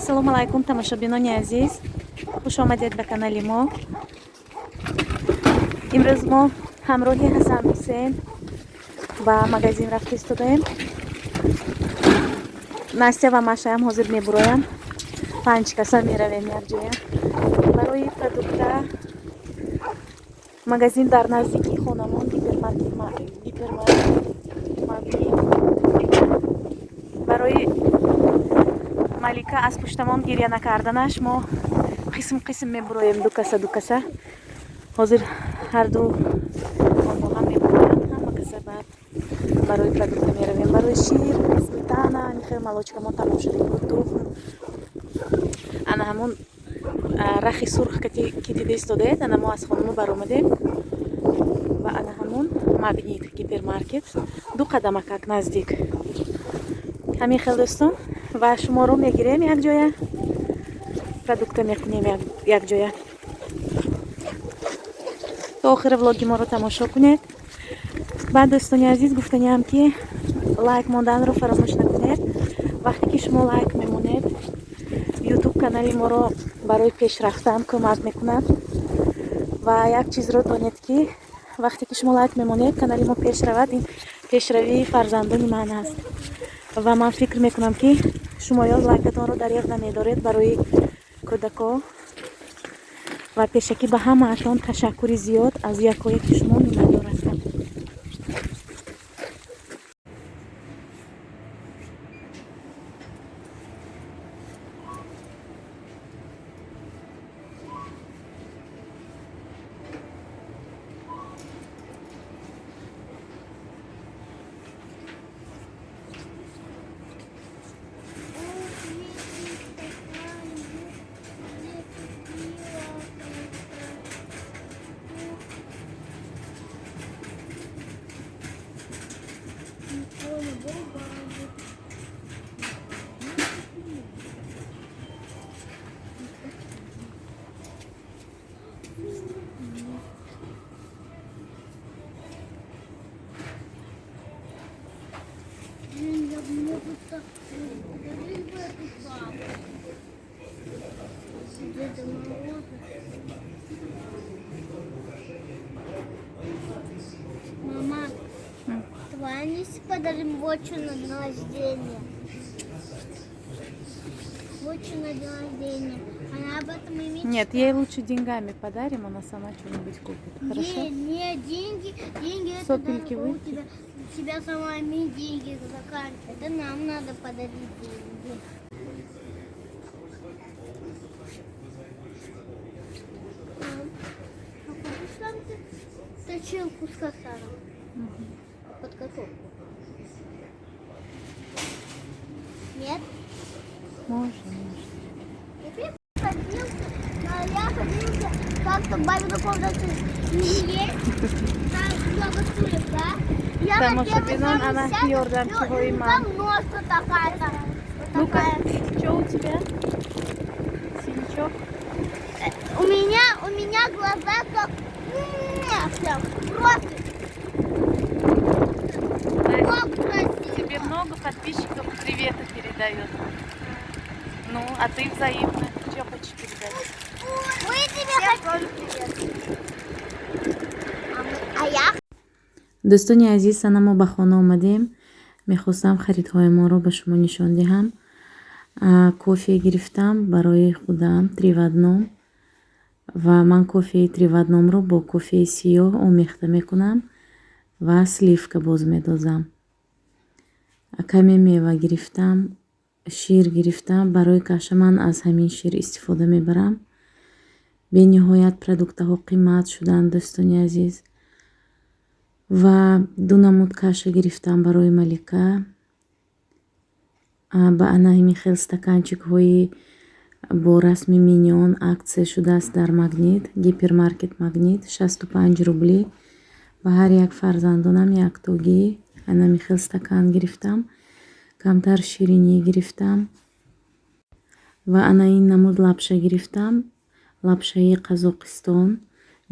Ассалому алайкум, тамошобинони азиз. Хуш омадед ба канали мо. Имрӯз мо ҳамроҳи Ҳасан Ҳусейн ба магазин рафта истодаем. Настя ва Машаям ҳозир мебуроям. 5 каса меравем якҷоя. Барои продукта магазин дар наздики хонамон гипермаркет барои Малика аз пуштамон гирья накарданаш мо қисм мебуроем ду каса. Ҳозир ҳарду онҳо ҳам мебуроям, ҳама каса баъд барои продукта меравем. Барои шир, сметана, нихел молочкамон тамом шуда буд, тухм. Ана ҳамон рахи сурх ки дида истодаед, ана мо аз хонумо баромадем. Ва ана ҳамон магнит гипермаркет 2 қадамакак наздик. ҳамин хел дӯстон, ва шуморо мегирем якҷоя, продукта мекунем якҷоя. то охири влоги моро тамошо кунед. баъд дӯстони азиз гуфтаниам ки лайк монданро фаромӯш накунед. вақте ки шумо лайк мемонед, ютуб канали моро барои пешрафтан кӯмак мекунад. ва як чизро донед ки вақте ки шумо лайк мемонед, канали мо пешравад. ин пешравии фарзандони ман аст. ва ман фикр мекунам ки шумо ё лайкатонро дариғ намедоред барои кӯдако. ва пешакӣ ба ҳамаатон ташаккури зиёд аз якояки шумо миннатдор ҳастам. Мама, давай не подарим Вочу на день рождения. Вочу на день рождения. Она об этом и мечтает. Нет, ей лучше деньгами подарим, она сама что-нибудь купит. Хорошо? Нет, деньги Сопельки это выкинь. у тебя самими деньги заканчивают. Это нам надо подарить деньги. А хочешь там ты точилку с косаром? Подготовку. Нет? Можно. Я ходился как-то в бабину комнату не есть. Там много стульев, да? Я Там на может, первый Бинон, самый она сяду, Йордан, ну, чего и там мам. ножка такая-то. Вот Ну-ка, такая. что у тебя? Синячок? У меня глаза как... Прям просто. Как красиво. Тебе много подписчиков привета передает. Ну, а ты взаимно. Что хочешь передать? Мы тебе хотим. А я? дӯстони азиз, сана мо ба хона омадем. Мехостам харидҳои моро ба шумо нишон диҳам. Кофе гирифтам барои худам 3 в 1 ва ман кофеи 3 в 1-ро бо кофеи сиёҳ омехта мекунам ва сливка боз медозам. Каме мева гирифтам, шир гирифтам. Барои каша ман аз ҳамин шир истифода мебарам. бениҳоят продуктаҳо қимат шуданд дӯстони азиз. ва 2 намуд каша гирифтам барои Малика. ба ана ҳамин хел стаканчикҳои бо расми миньон аксия шудааст дар магнит гипермаркет магнит 65 рублӣ. ба ҳар як фарзандонам яктогӣ ана ҳамин хел стакан гирифтам. камтар ширинӣ гирифтам. ва ана ин намуд лапша гирифтам. лапшаи Қазоқистон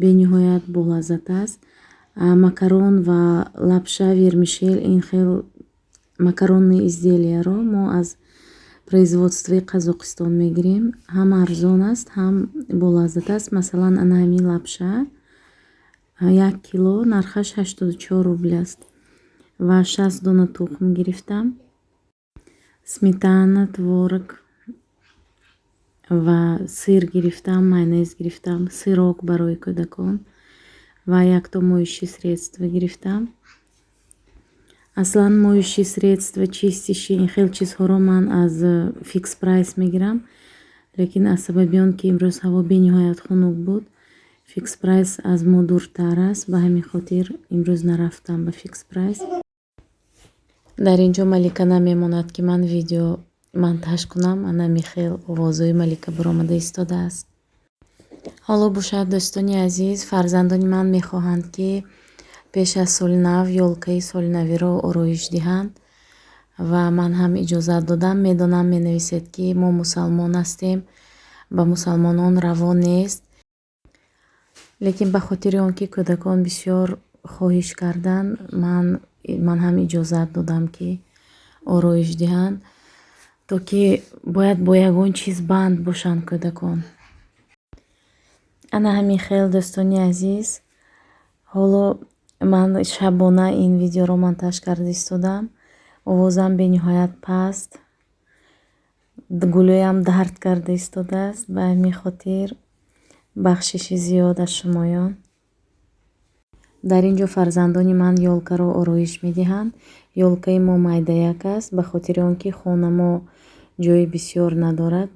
бениҳоят болаззат аст. макарон ва лапша вермишел ин хел макаронни изделияро мо аз производствои Қазоқистон мегирем. Ҳам арзон аст, ҳам болаззат аст. Масалан, ана ҳамин лапша 1 кило нархаш 84 рубл аст. Ва 60 дона тухм гирифтам. Сметана, творог ва сир гирифтам, майонез гирифтам, сирок барои кӯдакон ва якто моющие средства гирифтам. Аслан моющие средства, чистящие, ин хел чизҳоро ман аз фикс прайс мегирам, лекин аз сабаби он ки имрӯз ҳаво бениҳоят хунук буд, фикс прайс аз мо дуртар аст, ба ҳамин хотир имрӯз нарафтам ба фикс прайс. Дар ин ҷо Малика намемонад ки ман видео монтаж кунам. Ана Михел овозои Малика баромада истодааст. ҳоло бошад, дӯстони азиз, фарзандони ман мехоҳанд ки пеш аз соли нав ёлкаи солинавиро ороиш диҳанд ва ман ҳам иҷозат додам. Медонам менависед ки мо мусалмон ҳастем, ба мусалмонон раво нест, лекин ба хотири он ки кӯдакон бисёр хоҳиш карданд, ман ҳам иҷозат додам ки ороиш диҳанд, то ки бояд бо ягон чиз банд бошанд кӯдакон. Ана ҳамин хел, дӯстони азиз, ҳоло ман шабона ин видеоро монтаж карда истодам. Овозам бениҳоят паст, гулӯям дард карда истодааст. Ба ҳамин хотир бахшиши зиёд аз шумоён. Дар ин ҷо фарзандони ман ёлкаро ороиш медиҳанд. Ёлкаи мо майдаяк аст, ба хотири он ки хона мо ҷои бисёр надорад.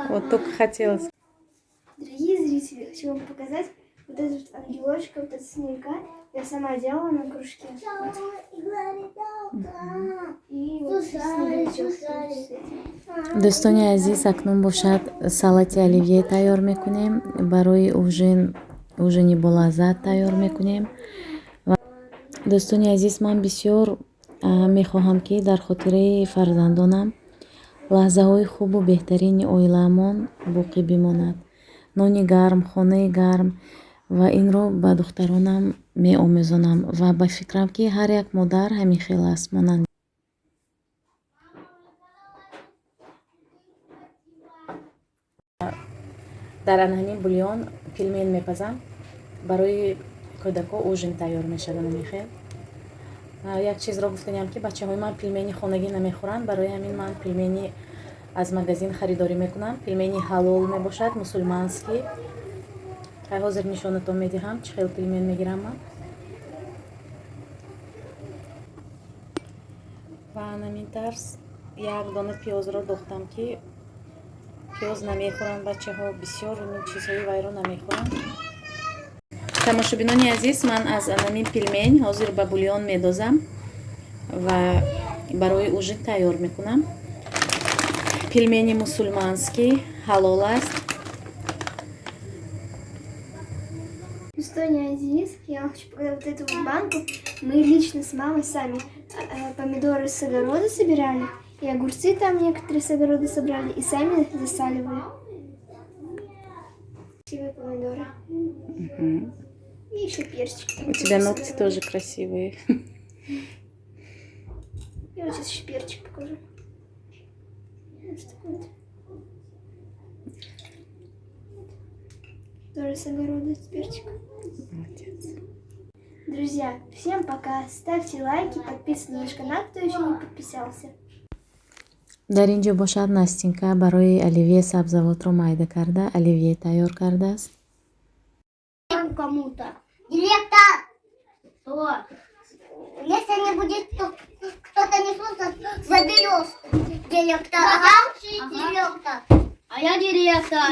Вот только хотелось. Дорогие зрители, хочу вам показать вот эту вот ангелочка, вот эту снега. Я сама делала на кружке. И вот снеговичок. Дӯстони азиз, акнун бошад салати оливье тайёр мекунем. Барои ужини болаззат тайёр мекунем. Дӯстони азиз, ман бисёр мехоҳам ки дар хотираи фарзандонам лаҳзаҳои хубу беҳтарини оилаамон боқӣ бимонад. Нони гарм, хонаи гарм ва инро ба духтаронам меомӯзонам ва ба фикрам ки ҳар як модар ҳамин хел аст монанд. дар анҳамин бульён пилмен мепазам. Барои кӯдако ужин тайёр мешавад ҳамин хел. Як чизро гуфтанам ки бачаҳои ман пилмени хонагӣ намехӯранд, барои ҳамин ман пилмени аз магазин харидорӣ мекунам. Пилмени ҳалол мебошад, мусулманский. ҳозир нишонатон медиҳам чӣ хел пилмен мегирам ман. ва ҳамин тарз як дона пиёзро дохтам ки пиёз намехӯранд бачаҳо, бисёр чизҳои вайро намехӯранд. Тамошобинони азиз, ман аз анами пилмень ҳозир ба бульён медозам ва барои ужин тайёр мекунам. Пельмени мусульманский, халол аст. Тоня Азиз, я вам хочу показать вот эту вот банку. Мы лично с мамой сами помидоры с огорода собирали, и огурцы там некоторые с огорода собрали, и сами засаливали. Красивые помидоры. И еще перчик. У тебя ногти тоже красивые. Я вот сейчас еще перчик покажу. Вот такой вот. Тоже с огорода с перчиком. Молодец. Друзья, всем пока. Ставьте лайки, подписывайтесь на наш канал, кто еще не подписался. дар ин ҷо бошад Настинка барои оливье сабзавотро майда карда оливье тайёр кардааст. Кому-то. Директор! Что? Если не будет, то кто-то не слушает, заберешь директора. А я директор. А я директор.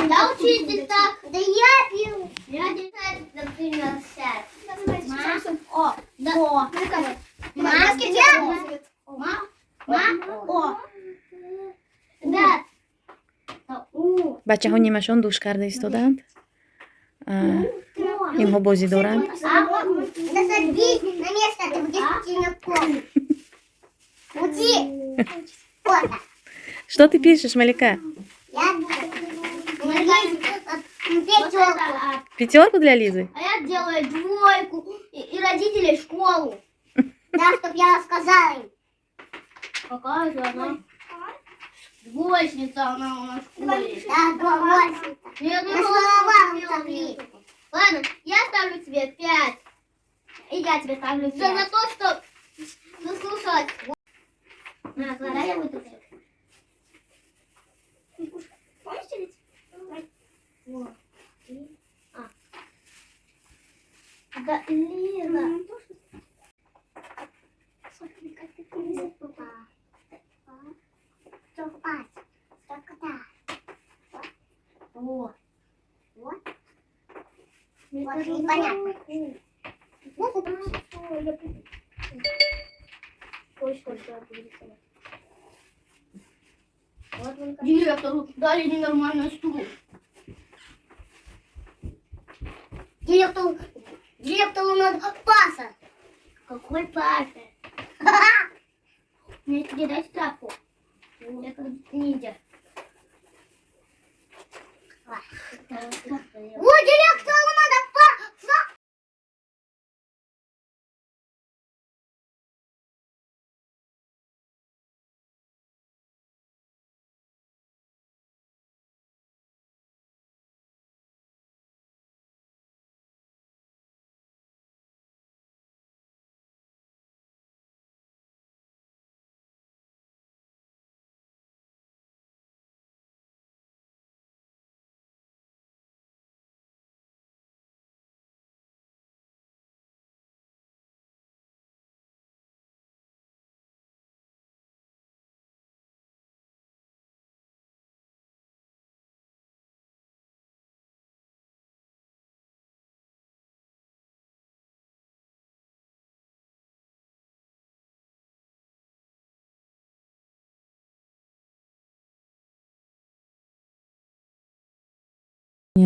Да учитель так. Да я пью. Я директор, например, сядь. О, да. О. Маски делают. О. Да. бачаҳо нимашон душ карда истоданд. Инҳо бозӣ доранд. Насади на место, ты будешь тенёком. Уйди. Вот. Что ты пишешь, Малика? Я пятерку. Пятерку для Лизы? А я делаю двойку и родителей в школу. Да, чтоб я сказала им. Какая же она? Двоечница она у нас в школе. Да, двоечница. Я не Ладно, я ставлю тебе 5. И я тебе ставлю 5. За то, что заслушать. На, дай я выйду. Да, Лиза. Вот. Вот. Вот, непонятно. Директору дали ненормальный стул. Директору надо паса. Какой паса? Мне тебе дать тапку. Я как ниндзя. Вот директору надо паса.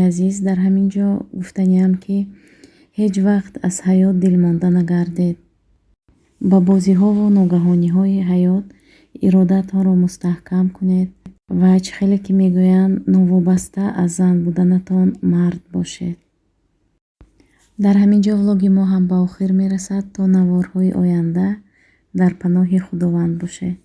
азиз, дар ҳамин ҷо гуфтаниам ки ҳеҷ вақт аз ҳаёт дилмонда нагардед. ба бозиҳову ногаҳониҳои ҳаёт иродатҳоро мустаҳкам кунед ва чихеле ки мегӯянд новобаста аз зан буданатон мард бошед. дар ҳамин ҷо влоги мо ҳам ба охир мерасад. То наворҳои оянда дар паноҳи худованд бошед.